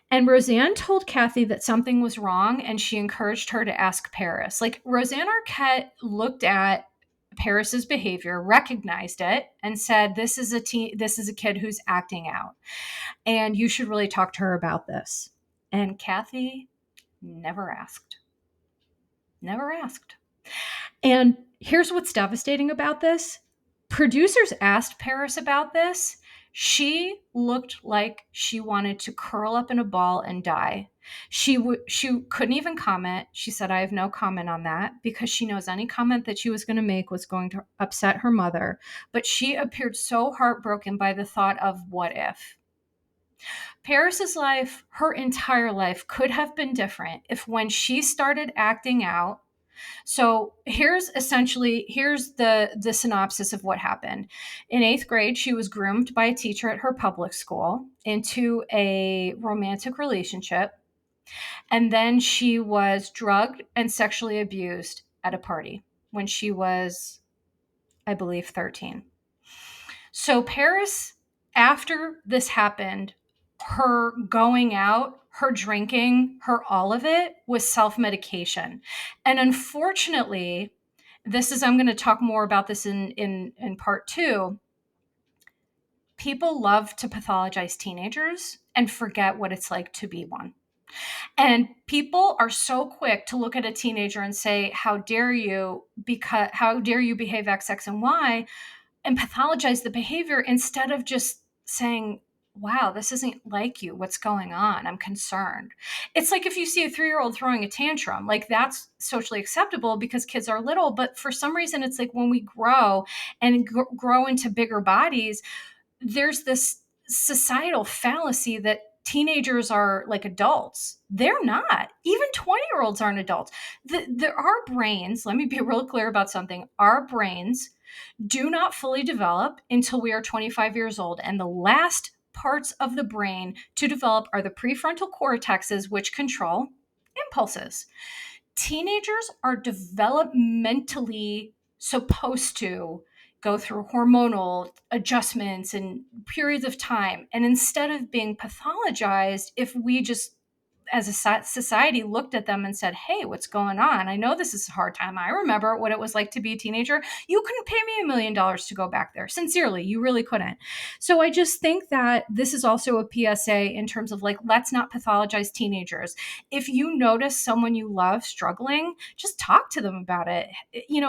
S1: and Roseanne told Kathy that something was wrong, and she encouraged her to ask Paris. Like, Roseanne Arquette looked at Paris's behavior, recognized it, and said, this is a kid who's acting out, and you should really talk to her about this. And Kathy never asked. Never asked. And here's what's devastating about this. Producers asked Paris about this. She looked like she wanted to curl up in a ball and die. She couldn't even comment. She said, I have no comment on that, because she knows any comment that she was going to make was going to upset her mother. But she appeared so heartbroken by the thought of what if. Paris's life, her entire life, could have been different if when she started acting out. So here's the synopsis of what happened. In 8th grade, she was groomed by a teacher at her public school into a romantic relationship. And then she was drugged and sexually abused at a party when she was, I believe, 13. So Paris, after this happened, her going out, her drinking, her all of it was self-medication. And unfortunately, I'm going to talk more about this in part 2. People love to pathologize teenagers and forget what it's like to be one. And people are so quick to look at a teenager and say, how dare you behave X, X, and Y, and pathologize the behavior instead of just saying, wow, this isn't like you. What's going on? I'm concerned. It's like if you see a 3-year-old throwing a tantrum, like that's socially acceptable because kids are little. But for some reason, it's like when we grow and grow into bigger bodies, there's this societal fallacy that teenagers are like adults. They're not. Even 20-year-olds aren't adults. Our brains, let me be real clear about something. Our brains do not fully develop until we are 25 years old. And the last parts of the brain to develop are the prefrontal cortexes, which control impulses. Teenagers are developmentally supposed to go through hormonal adjustments and periods of time. And instead of being pathologized, if we just as a society looked at them and said, hey, what's going on? I know this is a hard time. I remember what it was like to be a teenager. You couldn't pay me $1 million to go back there. Sincerely, you really couldn't. So I just think that this is also a PSA in terms of like, let's not pathologize teenagers. If you notice someone you love struggling, just talk to them about it.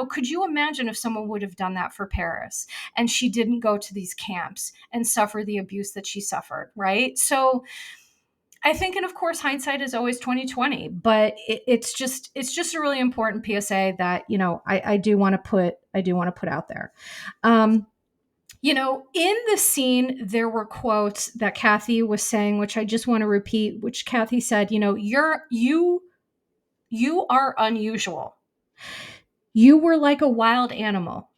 S1: Could you imagine if someone would have done that for Paris and she didn't go to these camps and suffer the abuse that she suffered, right? So I think, and of course, hindsight is always 2020, but it's just a really important PSA that, I do want to put out there. In the scene, there were quotes that Kathy was saying, which I just want to repeat, which Kathy said, you are unusual. You were like a wild animal.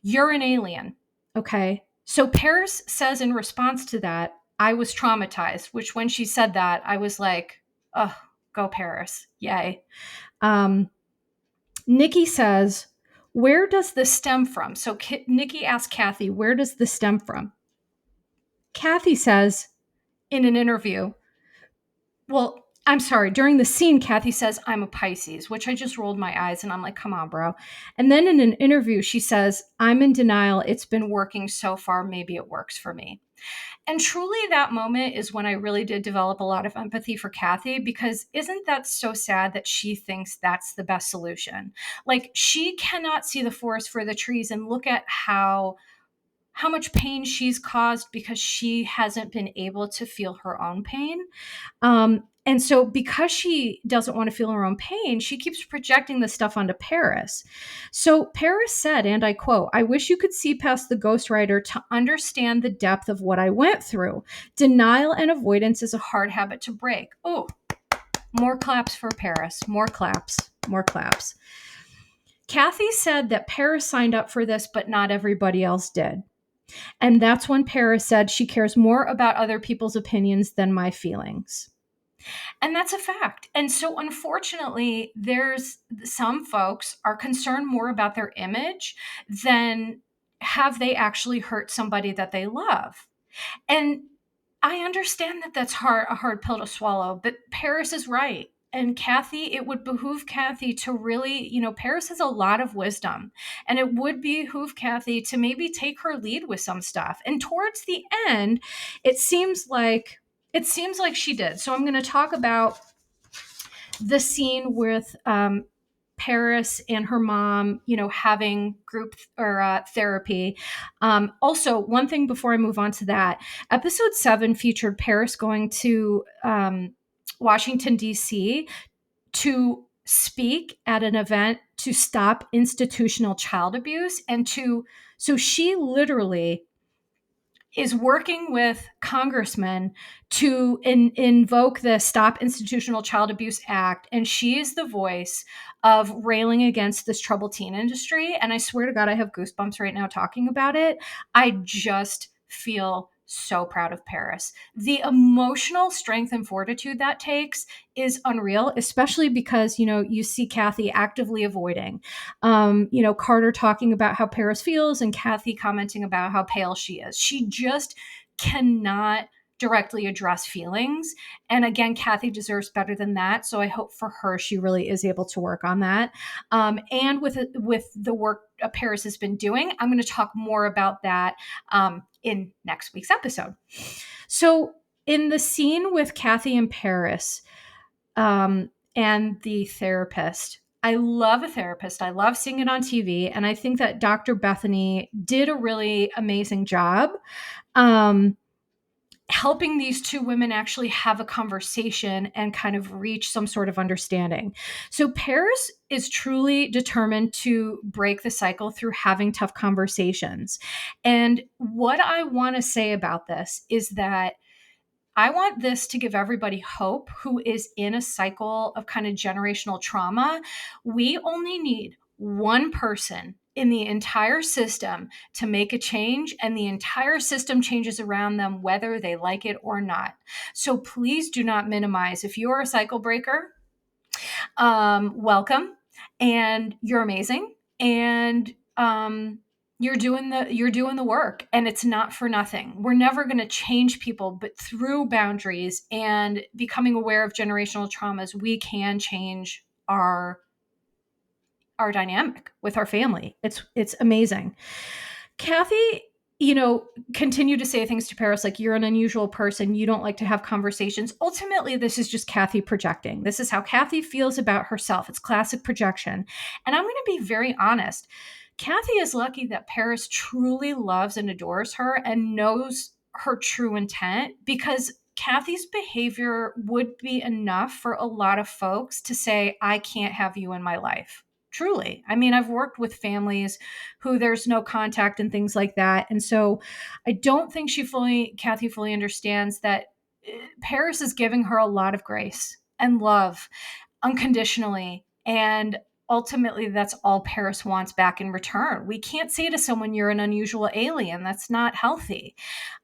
S1: You're an alien. Okay. So Paris says in response to that, I was traumatized, which when she said that, I was like, oh, go Paris. Yay. Nikki says, where does this stem from? So Nikki asked Kathy, where does this stem from? Kathy says in an interview, well, I'm sorry, during the scene, Kathy says, I'm a Pisces, which I just rolled my eyes and I'm like, come on, bro. And then in an interview, she says, I'm in denial. It's been working so far. Maybe it works for me. And truly, that moment is when I really did develop a lot of empathy for Kathy, because isn't that so sad that she thinks that's the best solution? Like, she cannot see the forest for the trees and look at how much pain she's caused because she hasn't been able to feel her own pain. And so because she doesn't want to feel her own pain, she keeps projecting this stuff onto Paris. So Paris said, and I quote, I wish you could see past the ghostwriter to understand the depth of what I went through. Denial and avoidance is a hard habit to break. Oh, more claps for Paris. More claps. More claps. Kathy said that Paris signed up for this, but not everybody else did. And that's when Paris said she cares more about other people's opinions than my feelings. And that's a fact. And so unfortunately, there's some folks are concerned more about their image than have they actually hurt somebody that they love. And I understand that that's a hard pill to swallow, but Paris is right. And Kathy, it would behoove Kathy to really, Paris has a lot of wisdom, and it would behoove Kathy to maybe take her lead with some stuff. And towards the end, it seems like she did. So I'm going to talk about the scene with Paris and her mom, having group or therapy. Also, one thing before I move on to that, episode 7 featured Paris going to Washington, D.C. to speak at an event to stop institutional child abuse so she literally is working with congressmen to invoke the Stop Institutional Child Abuse Act. And she is the voice of railing against this troubled teen industry. And I swear to God, I have goosebumps right now talking about it. I just feel so proud of Paris. The emotional strength and fortitude that takes is unreal, especially because, you see Kathy actively avoiding, Carter talking about how Paris feels and Kathy commenting about how pale she is. She just cannot directly address feelings. And again, Kathy deserves better than that. So I hope for her, she really is able to work on that. And with the work Paris has been doing, I'm going to talk more about that in next week's episode. So in the scene with Kathy and Paris and the therapist, I love a therapist. I love seeing it on TV. And I think that Dr. Bethany did a really amazing job helping these two women actually have a conversation and kind of reach some sort of understanding. So Paris is truly determined to break the cycle through having tough conversations. And what I want to say about this is that I want this to give everybody hope who is in a cycle of kind of generational trauma. We only need one person in the entire system to make a change, and the entire system changes around them, whether they like it or not. So please do not minimize. If you are a cycle breaker, welcome, and you're amazing, and you're doing the work, and it's not for nothing. We're never going to change people, but through boundaries and becoming aware of generational traumas, we can change our dynamic with our family. It's amazing. Kathy, continue to say things to Paris like, you're an unusual person. You don't like to have conversations. Ultimately, this is just Kathy projecting. This is how Kathy feels about herself. It's classic projection. And I'm going to be very honest. Kathy is lucky that Paris truly loves and adores her and knows her true intent, because Kathy's behavior would be enough for a lot of folks to say, I can't have you in my life. Truly. I mean, I've worked with families who there's no contact and things like that. And so I don't think Kathy fully understands that Paris is giving her a lot of grace and love unconditionally. And ultimately that's all Paris wants back in return. We can't say to someone, you're an unusual alien. That's not healthy.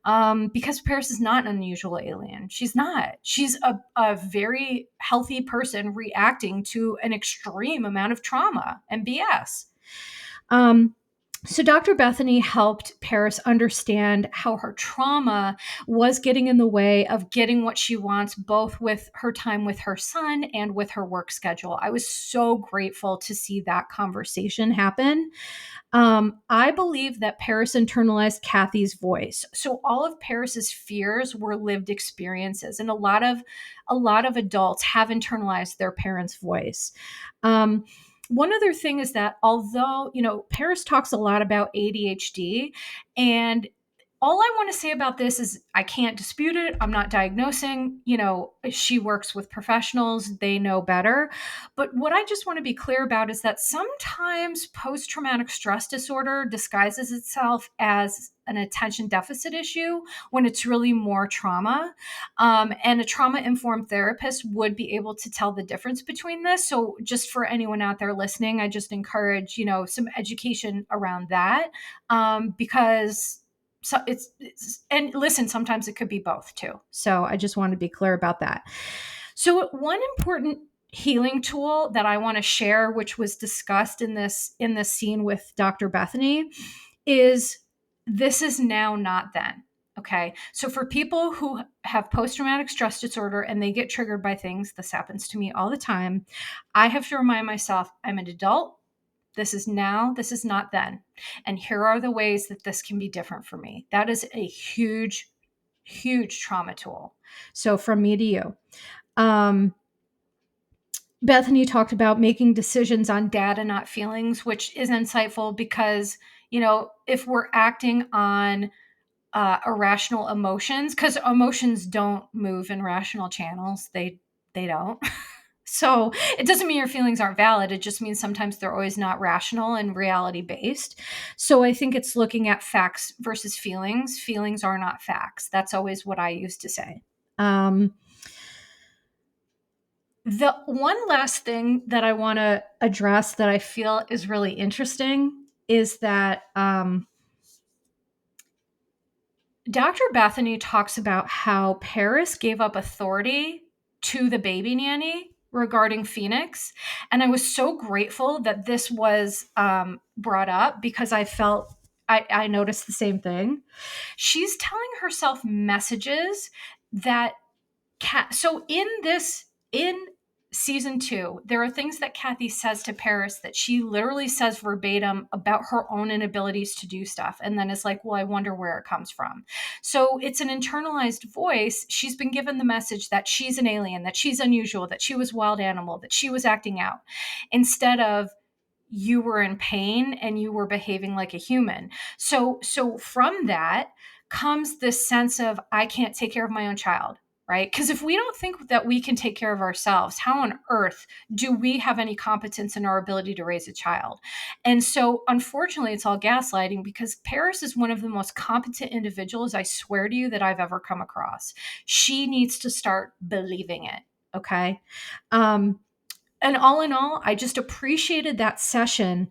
S1: Because Paris is not an unusual alien. She's not. She's a very healthy person reacting to an extreme amount of trauma and BS. So Dr. Bethany helped Paris understand how her trauma was getting in the way of getting what she wants, both with her time with her son and with her work schedule. I was so grateful to see that conversation happen. I believe that Paris internalized Kathy's voice. So all of Paris's fears were lived experiences, and a lot of adults have internalized their parents' voice. One other thing is that although, Paris talks a lot about ADHD, and all I want to say about this is I can't dispute it. I'm not diagnosing. She works with professionals, they know better. But what I just want to be clear about is that sometimes post traumatic stress disorder disguises itself as an attention deficit issue when it's really more trauma. And a trauma informed therapist would be able to tell the difference between this. So, just for anyone out there listening, I just encourage, some education around that, because so it's and listen, sometimes it could be both too. So I just want to be clear about that. So one important healing tool that I want to share, which was discussed in this scene with Dr. Bethany, is this is now, not then. Okay. So for people who have post-traumatic stress disorder and they get triggered by things, this happens to me all the time. I have to remind myself, I'm an adult. This is now, this is not then. And here are the ways that this can be different for me. That is a huge, huge trauma tool. So from me to you. Bethany talked about making decisions on data, not feelings, which is insightful because, if we're acting on irrational emotions, because emotions don't move in rational channels, they don't. So it doesn't mean your feelings aren't valid. It just means sometimes they're always not rational and reality based. So I think it's looking at facts versus feelings. Feelings are not facts. That's always what I used to say. The one last thing that I want to address that I feel is really interesting is that Dr. Bethany talks about how Paris gave up authority to the baby nanny regarding Phoenix. And I was so grateful that this was brought up because I felt I noticed the same thing. She's telling herself messages that so in season 2, there are things that Kathy says to Paris that she literally says verbatim about her own inabilities to do stuff. And then it's like, well, I wonder where it comes from. So it's an internalized voice. She's been given the message that she's an alien, that she's unusual, that she was wild animal, that she was acting out, instead of you were in pain and you were behaving like a human. So from that comes this sense of, I can't take care of my own child. Right? Because if we don't think that we can take care of ourselves, how on earth do we have any competence in our ability to raise a child? And so, unfortunately, it's all gaslighting, because Paris is one of the most competent individuals, I swear to you, that I've ever come across. She needs to start believing it. Okay. And all in all, I just appreciated that session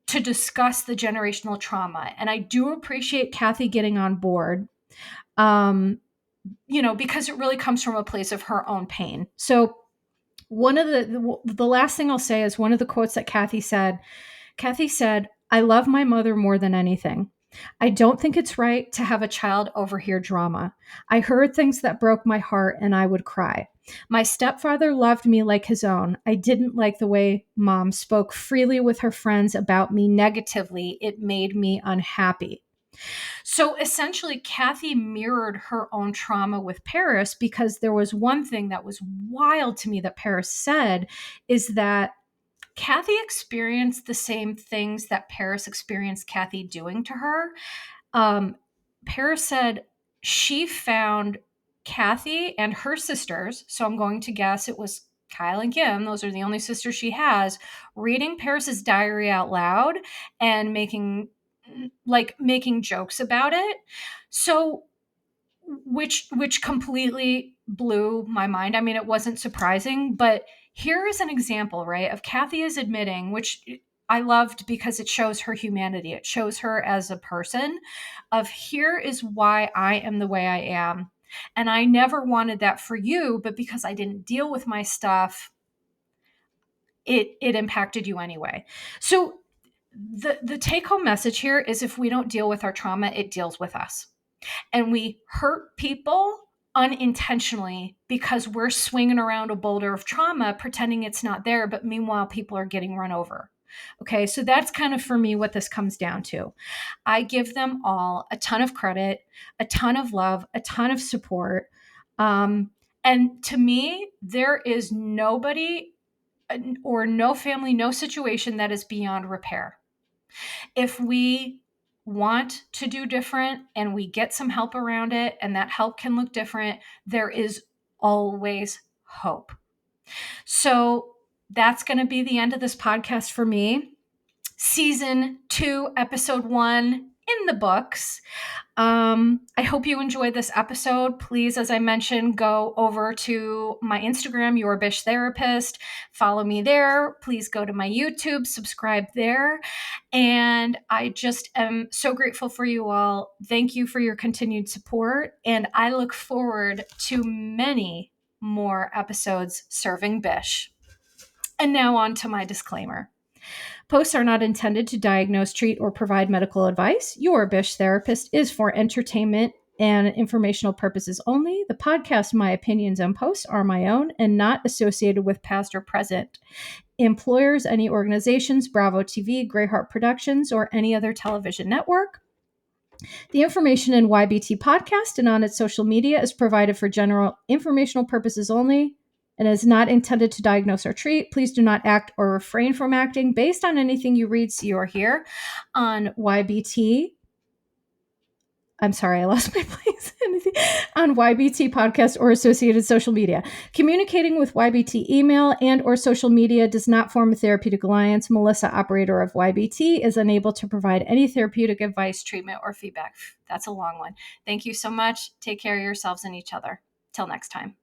S1: to discuss the generational trauma. And I do appreciate Kathy getting on board. Because it really comes from a place of her own pain. So one of the last thing I'll say is one of the quotes that Kathy said, I love my mother more than anything. I don't think it's right to have a child overhear drama. I heard things that broke my heart and I would cry. My stepfather loved me like his own. I didn't like the way mom spoke freely with her friends about me negatively. It made me unhappy. So essentially, Kathy mirrored her own trauma with Paris, because there was one thing that was wild to me that Paris said, is that Kathy experienced the same things that Paris experienced Kathy doing to her. Paris said she found Kathy and her sisters, so I'm going to guess it was Kyle and Kim, those are the only sisters she has, reading Paris's diary out loud and making jokes about it. So which completely blew my mind. I mean, it wasn't surprising, but here is an example, right, of Kathy is admitting, which I loved because it shows her humanity. It shows her as a person of here is why I am the way I am. And I never wanted that for you, but because I didn't deal with my stuff, it impacted you anyway. So the take home message here is if we don't deal with our trauma, it deals with us. And we hurt people unintentionally because we're swinging around a boulder of trauma, pretending it's not there. But meanwhile, people are getting run over. Okay. So that's kind of for me what this comes down to. I give them all a ton of credit, a ton of love, a ton of support. And to me, there is nobody or no family, no situation that is beyond repair. If we want to do different and we get some help around it, and that help can look different, there is always hope. So that's going to be the end of this podcast for me. Season 2, episode 1 in the books. I hope you enjoyed this episode. Please, as I mentioned, go over to my Instagram, Your Bish Therapist. Follow me there. Please go to my YouTube, subscribe there. And I just am so grateful for you all. Thank you for your continued support. And I look forward to many more episodes serving Bish. And now on to my disclaimer. Posts are not intended to diagnose, treat, or provide medical advice. Your Bish Therapist is for entertainment and informational purposes only. The podcast, my opinions and posts are my own and not associated with past or present employers, any organizations, Bravo TV, Greyheart Productions, or any other television network. The information in YBT podcast and on its social media is provided for general informational purposes only and is not intended to diagnose or treat. Please do not act or refrain from acting based on anything you read, see, or hear on YBT. I'm sorry, I lost my place. On YBT podcast or associated social media. Communicating with YBT email and or social media does not form a therapeutic alliance. Melissa, operator of YBT, is unable to provide any therapeutic advice, treatment, or feedback. That's a long one. Thank you so much. Take care of yourselves and each other. Till next time.